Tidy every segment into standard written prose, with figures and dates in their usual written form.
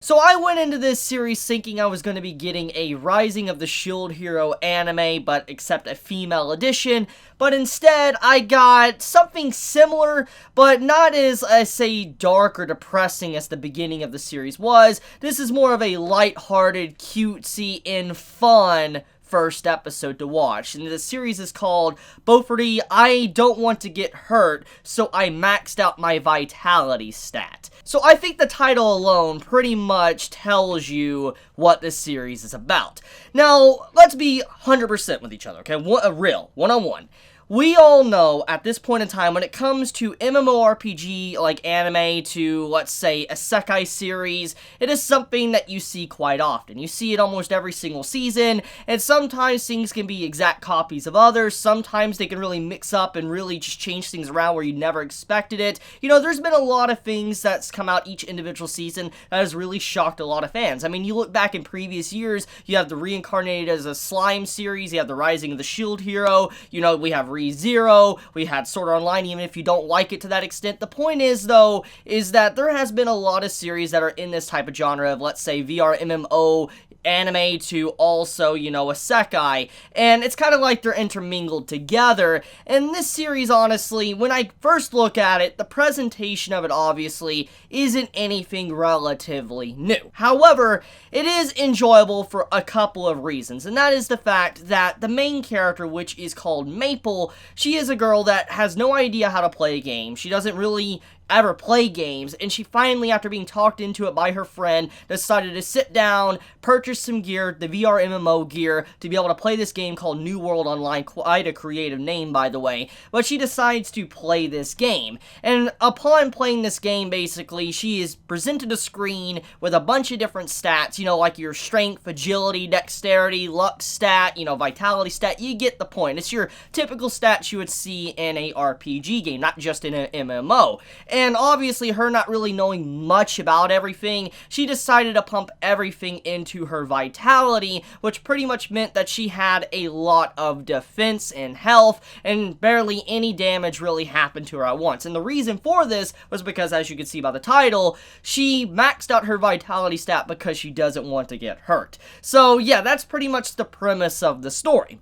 So I went into this series thinking I was going to be getting a Rising of the Shield Hero anime, but except a female edition, but instead I got something similar, but not as, say, dark or depressing as the beginning of the series was. This is more of a lighthearted, cutesy, and fun first episode to watch, and the series is called Bofuri, I Don't Want to Get Hurt, so I maxed out my vitality stat. So I think the title alone pretty much tells you what this series is about. Now, let's be 100% with each other, okay? A real, one-on-one. We all know, at this point in time, when it comes to MMORPG, like anime, to, let's say, a isekai series, it is something that you see quite often. You see it almost every single season, and sometimes things can be exact copies of others, sometimes they can really mix up and really just change things around where you never expected it. You know, there's been a lot of things that's come out each individual season that has really shocked a lot of fans. I mean, you look back in previous years, you have the Reincarnated as a Slime series, you have the Rising of the Shield Hero, you know, we have Zero, we had Sword Art Online, even if you don't like it to that extent. The point is, though, is that there has been a lot of series that are in this type of genre of, let's say, VR MMO anime to also, you know, isekai, and it's kind of like they're intermingled together. And this series, honestly, when I first look at it, the presentation of it obviously isn't anything relatively new. However, it is enjoyable for a couple of reasons, and that is the fact that the main character, which is called Maple, she is a girl that has no idea how to play a game. She doesn't really ever play games, and she finally, after being talked into it by her friend, decided to sit down, purchase some gear, the VR MMO gear, to be able to play this game called New World Online, quite a creative name, by the way, but she decides to play this game, and upon playing this game, basically, she is presented a screen with a bunch of different stats, you know, like your strength, agility, dexterity, luck stat, you know, vitality stat, you get the point. It's your typical stats you would see in a RPG game, not just in an MMO. And obviously, her not really knowing much about everything, she decided to pump everything into her vitality, which pretty much meant that she had a lot of defense and health, and barely any damage really happened to her at once. And the reason for this was because, as you can see by the title, she maxed out her vitality stat because she doesn't want to get hurt. So yeah, that's pretty much the premise of the story.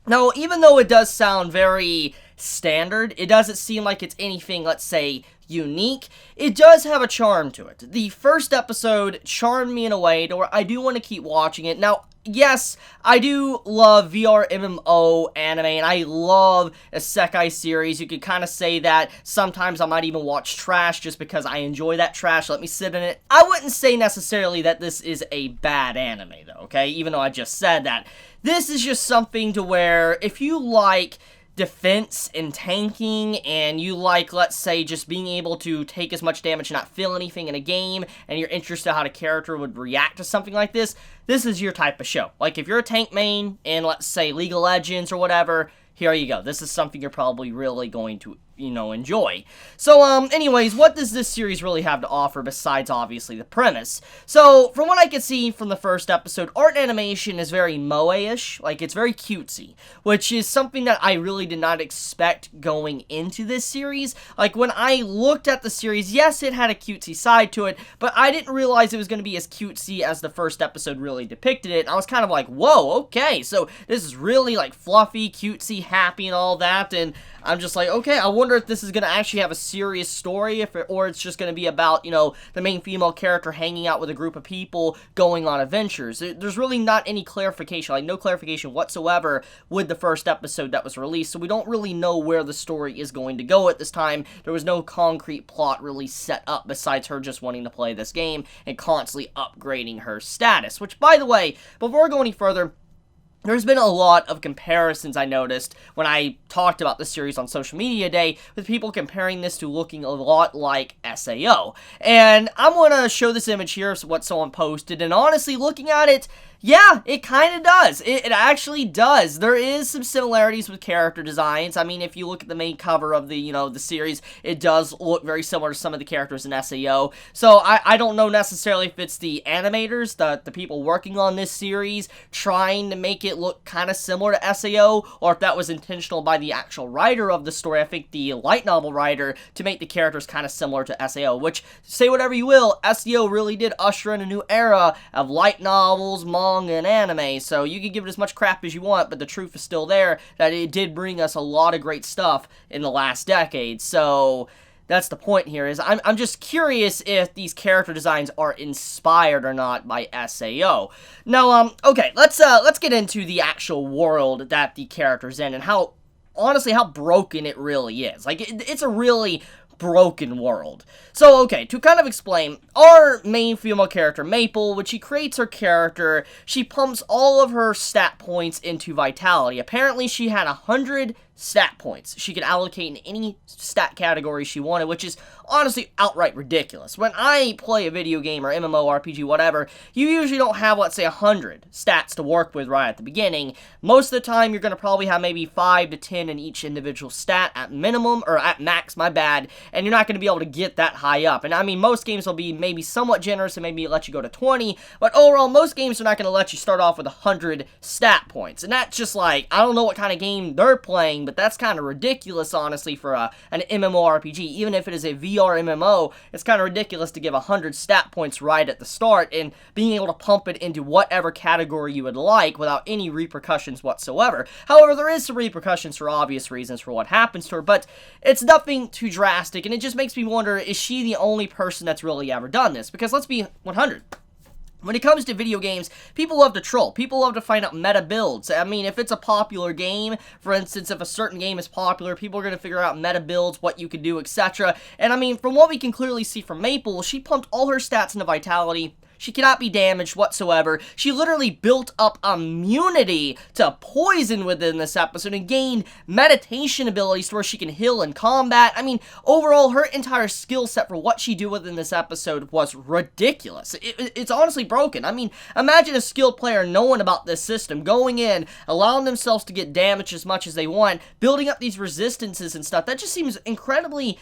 Now, even though it does sound very standard, it doesn't seem like it's anything, let's say, unique, it does have a charm to it. The first episode charmed me in a way to where I do want to keep watching it. Now, yes, I do love VR MMO anime, and I love isekai series. You could kind of say that sometimes I might even watch trash just because I enjoy that trash. Let me sit in it. I wouldn't say necessarily that this is a bad anime, though, okay? Even though I just said that. This is just something to where if you like defense and tanking, and you like, let's say, just being able to take as much damage and not feel anything in a game, and you're interested in how a character would react to something like this is your type of show. Like, if you're a tank main in, let's say, League of Legends or whatever, here you go. This is something you're probably really going to, you know, enjoy. So, anyways, what does this series really have to offer besides, obviously, the premise? So, from what I could see from the first episode, art and animation is very moe-ish, like, it's very cutesy, which is something that I really did not expect going into this series. Like, when I looked at the series, yes, it had a cutesy side to it, but I didn't realize it was going to be as cutesy as the first episode really depicted it. I was kind of like, whoa, okay, so this is really, like, fluffy, cutesy, happy, and all that, and I'm just like, okay, I wonder if this is going to actually have a serious story, or it's just going to be about, you know, the main female character hanging out with a group of people going on adventures. There's really not any clarification, like no clarification whatsoever with the first episode that was released, so we don't really know where the story is going to go at this time. There was no concrete plot really set up besides her just wanting to play this game and constantly upgrading her status, which, by the way, before I go any further, there's been a lot of comparisons I noticed when I talked about this series on social media today, with people comparing this to looking a lot like SAO. And I'm going to show this image here of what someone posted, and honestly, looking at it, yeah, it kind of does. It actually does. There is some similarities with character designs. I mean, if you look at the main cover of the, you know, the series, it does look very similar to some of the characters in SAO. So I don't know necessarily if it's the animators, the people working on this series, trying to make it look kind of similar to SAO, or if that was intentional by the actual writer of the story, I think the light novel writer, to make the characters kind of similar to SAO, which, say whatever you will, SAO really did usher in a new era of light novels, manga, and anime, so you can give it as much crap as you want, but the truth is still there, that it did bring us a lot of great stuff in the last decade, so that's the point here, is I'm just curious if these character designs are inspired or not by SAO. Now, okay, let's get into the actual world that the character's in, and how, honestly, how broken it really is. Like, it's a really broken world. So, okay, to kind of explain, our main female character, Maple, when she creates her character, she pumps all of her stat points into Vitality. Apparently, she had 100 stat points she could allocate in any stat category she wanted, which is honestly outright ridiculous. When I play a video game or MMO, RPG, whatever, you usually don't have, let's say, 100 stats to work with right at the beginning. Most of the time, you're going to probably have maybe 5 to 10 in each individual stat at minimum, or at max, my bad, and you're not going to be able to get that high up. And I mean, most games will be maybe somewhat generous and maybe let you go to 20, but overall, most games are not going to let you start off with 100 stat points. And that's just like, I don't know what kind of game they're playing, but that's kind of ridiculous, honestly, for an MMORPG. Even if it is a VR MMO, it's kind of ridiculous to give 100 stat points right at the start and being able to pump it into whatever category you would like without any repercussions whatsoever. However, there is some repercussions for obvious reasons for what happens to her, but it's nothing too drastic, and it just makes me wonder, is she the only person that's really ever done this? Because let's be 100. When it comes to video games, people love to troll. People love to find out meta builds. I mean, if it's a popular game, for instance, if a certain game is popular, people are going to figure out meta builds, what you can do, etc. And I mean, from what we can clearly see from Maple, she pumped all her stats into Vitality. She cannot be damaged whatsoever. She literally built up immunity to poison within this episode and gained meditation abilities to where she can heal in combat. I mean, overall, her entire skill set for what she do within this episode was ridiculous. It's honestly broken. I mean, imagine a skilled player knowing about this system, going in, allowing themselves to get damaged as much as they want, building up these resistances and stuff. That just seems incredibly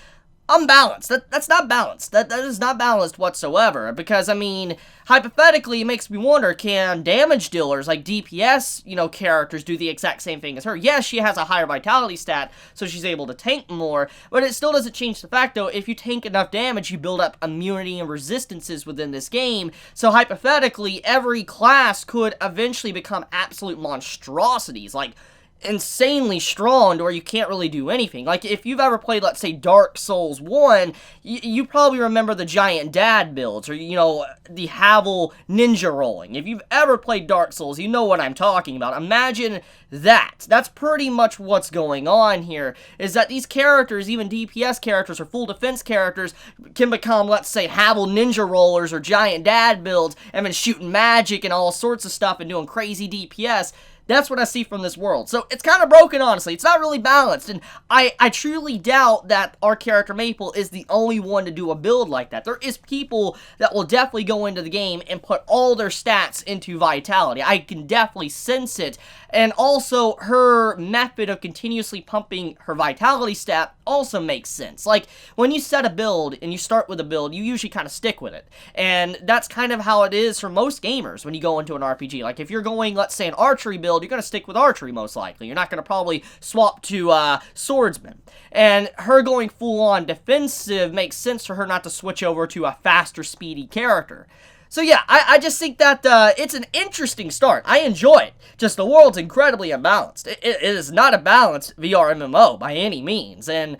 unbalanced. That's not balanced. That is not balanced whatsoever. Because, I mean, hypothetically, it makes me wonder, can damage dealers, like DPS, characters do the exact same thing as her? Yes, she has a higher vitality stat, so she's able to tank more, but it still doesn't change the fact, though, if you tank enough damage, you build up immunity and resistances within this game, so hypothetically, every class could eventually become absolute monstrosities, like insanely strong to where you can't really do anything. Like, if you've ever played, let's say, Dark Souls 1, you probably remember the Giant Dad builds, or, the Havel ninja rolling. If you've ever played Dark Souls, you know what I'm talking about. Imagine that. That's pretty much what's going on here, is that these characters, even DPS characters or full defense characters, can become, let's say, Havel ninja rollers or Giant Dad builds, and then shooting magic and all sorts of stuff and doing crazy DPS. That's what I see from this world. So it's kind of broken, honestly. It's not really balanced. And I truly doubt that our character Maple is the only one to do a build like that. There is people that will definitely go into the game and put all their stats into Vitality. I can definitely sense it. And also, her method of continuously pumping her Vitality stat also makes sense. Like, when you set a build and you start with a build, you usually kind of stick with it. And that's kind of how it is for most gamers when you go into an RPG. Like, if you're going, let's say, an archery build, you're going to stick with archery most likely. You're not going to probably swap to swordsman. And her going full-on defensive makes sense for her not to switch over to a faster, speedy character. So yeah, I just think that it's an interesting start. I enjoy it. Just the world's incredibly imbalanced. It is not a balanced VR MMO by any means. And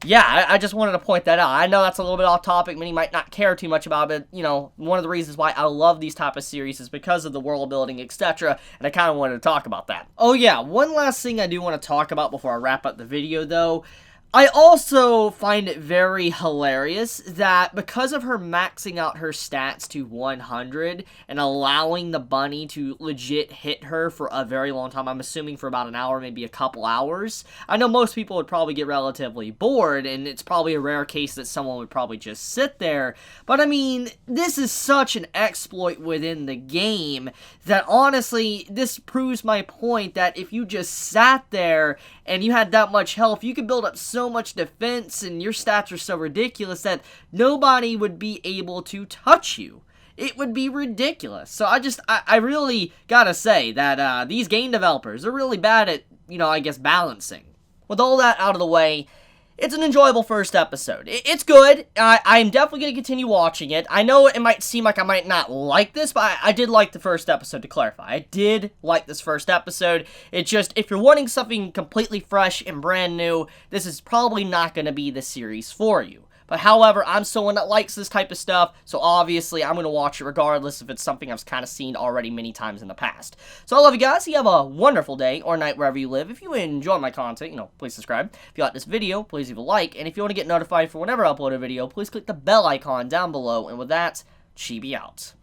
yeah, I just wanted to point that out. I know that's a little bit off topic. Many might not care too much about it. One of the reasons why I love these type of series is because of the world building, etc. And I kind of wanted to talk about that. Oh yeah, one last thing I do want to talk about before I wrap up the video, though. I also find it very hilarious that because of her maxing out her stats to 100 and allowing the bunny to legit hit her for a very long time, I'm assuming for about an hour, maybe a couple hours, I know most people would probably get relatively bored, and it's probably a rare case that someone would probably just sit there, but I mean, this is such an exploit within the game that honestly, this proves my point that if you just sat there and you had that much health, you could build up so much defense and your stats are so ridiculous that nobody would be able to touch you. it would be ridiculous. So I really gotta say that these game developers are really bad at, I guess, balancing. With all that out of the way, it's an enjoyable first episode. It's good. I'm definitely going to continue watching it. I know it might seem like I might not like this, but I did like the first episode, to clarify. I did like this first episode. It's just, if you're wanting something completely fresh and brand new, this is probably not going to be the series for you. But however, I'm someone that likes this type of stuff, so obviously I'm going to watch it regardless if it's something I've kind of seen already many times in the past. So I love you guys. You have a wonderful day or night wherever you live. If you enjoy my content, please subscribe. If you like this video, please leave a like. And if you want to get notified for whenever I upload a video, please click the bell icon down below. And with that, Chibi out.